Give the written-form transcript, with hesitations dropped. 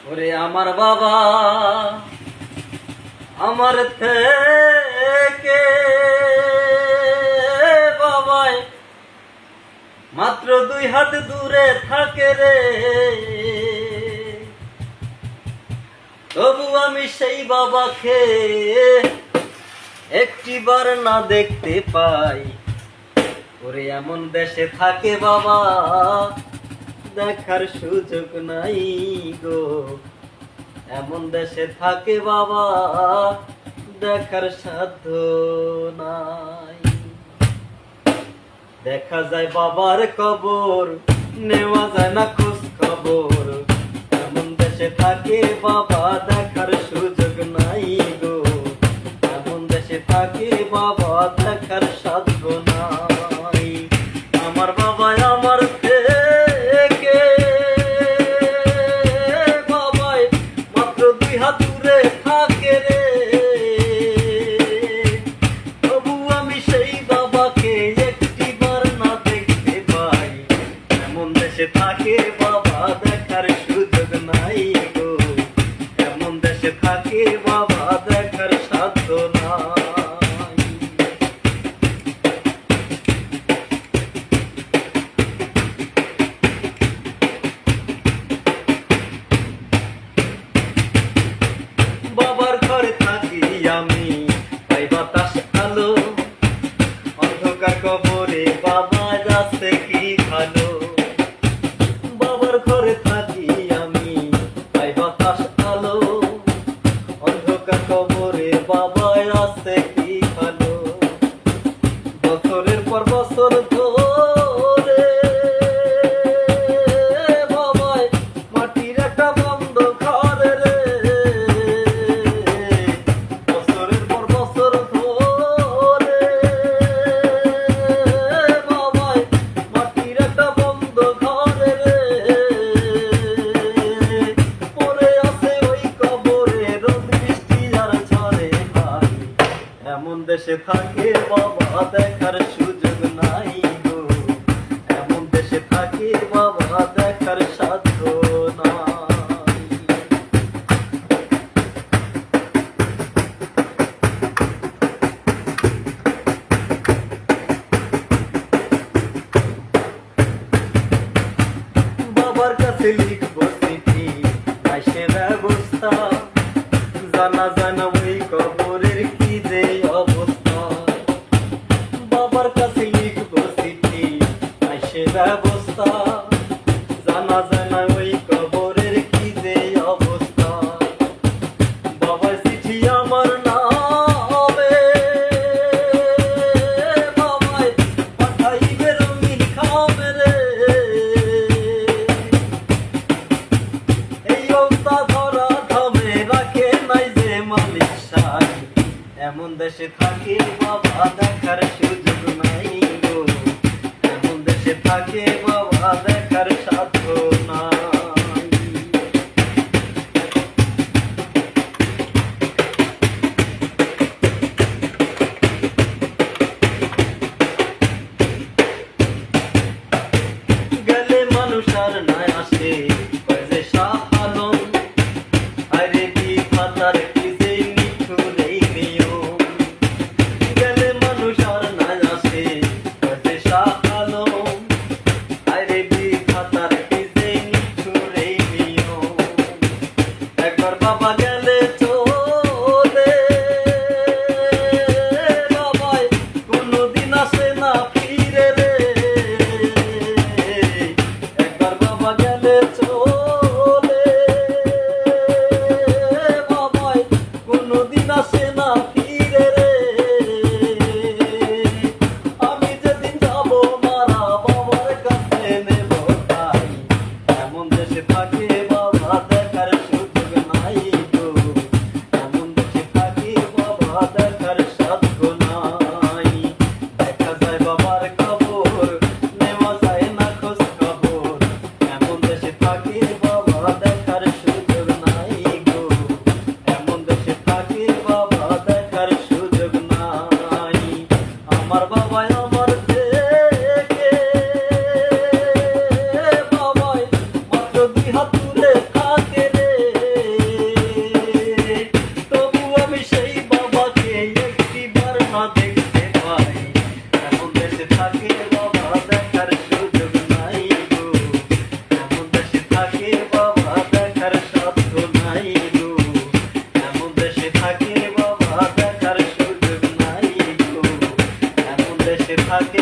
ওরে আমার বাবা আমার থেকে বাবাই মাত্র 2 হাত দূরে থাকে রে, তবু আমি সেই বাবাকে একটিবার না দেখতে পাই। ওরে এমন দেশে থাকে বাবা দেখার সুযোগ নাই গো, এমন দেশে থাকে বাবা দেখার সাধ্য নাই। দেখা যায় বাবার কবর, নেওয়া যায় না খোঁজ খবর, এমন দেশে থাকে বাবা দেখার সুযোগ নাই গো, এমন দেশে থাকে বাবা দেখার সাধ্য নাই। আমার বাবা আমার থেকে বাবাই মাত্র 2 হাত দূরে থাকে রে, তবু আমি সেই বাবাকে একটিবার না দেখতে পাই। এমন দেশে থাকে বাবা দেখার সুযোগ নাই গো, এমন দেশে থাকে বাবা দেখার সাধ্য নাই। বাবার ঘরে থাকি আমি, তাই বাতাস আলো, অন্ধকার কবরে বাবা যাচ্ছে কি ভালো। বাবার ঘরে থাকি আমি, তাই বাতাস আলো, অন্ধকার কবরে বাবা যাচ্ছে কি ভালো। বছরের পর বছর ধরে বাবাই মাটির একটা বন্ধ ঘরে রে, বছরের পর বছর ধরে বাবাই মাটির একটা বন্ধ ঘরে রে, পড়ে আছে ওই কবরে রোদ বৃষ্টি আর ঝড়ে ভাই। এমন দেশে থাকে বাবা দেখার সুযোগ নাই গো, এমন দেশে থাকে বাবা দেখার সাধ্য নাই। বাবার কাছে লিখবো চিঠি, নাই সে ব্যবস্থা, জানা জানা ওই কবরের কি যে অবস্থা। বাবার কাছে লিখবো চিঠি, নাই সে ব্যবস্থা, জানা জানা ওই কবরের কি যে অবস্থা। বাবার চিঠি আমার নামে বাবাই পাঠাইবে রঙিন খামে রে, এই অবস্থা ধরা ধামে রাখে নাই যে মালিক সাই। এমন দেশে থাকে বাবা দেখার সুযোগ নাই গো, এমন দেশে থাকে বাবা দেখার সাধ্য নাই। গেলে মানুষ আর নাই আসে কয় যে শাহ আলম, আরে বিধাতার কি যে নিঠুর এই নিয়ম। গেলে মানুষ আর নাই আসে কয় যে শাহ আলম, আরে বিধাতার কি যে নিঠুর এই নিয়ম। একবার বাবা গেলে চলে বাবাই কোনদিন আসে না ফিরে রে, একবার বাবা গেলে চলে বাবাই কোনদিন আসে না ফিরে রে। আমি যেদিন যাব মারা বাবার কাছে নেব তাই, এমন দেশে থাকে বাবা দেখার সুযোগ নাই গো, থাকে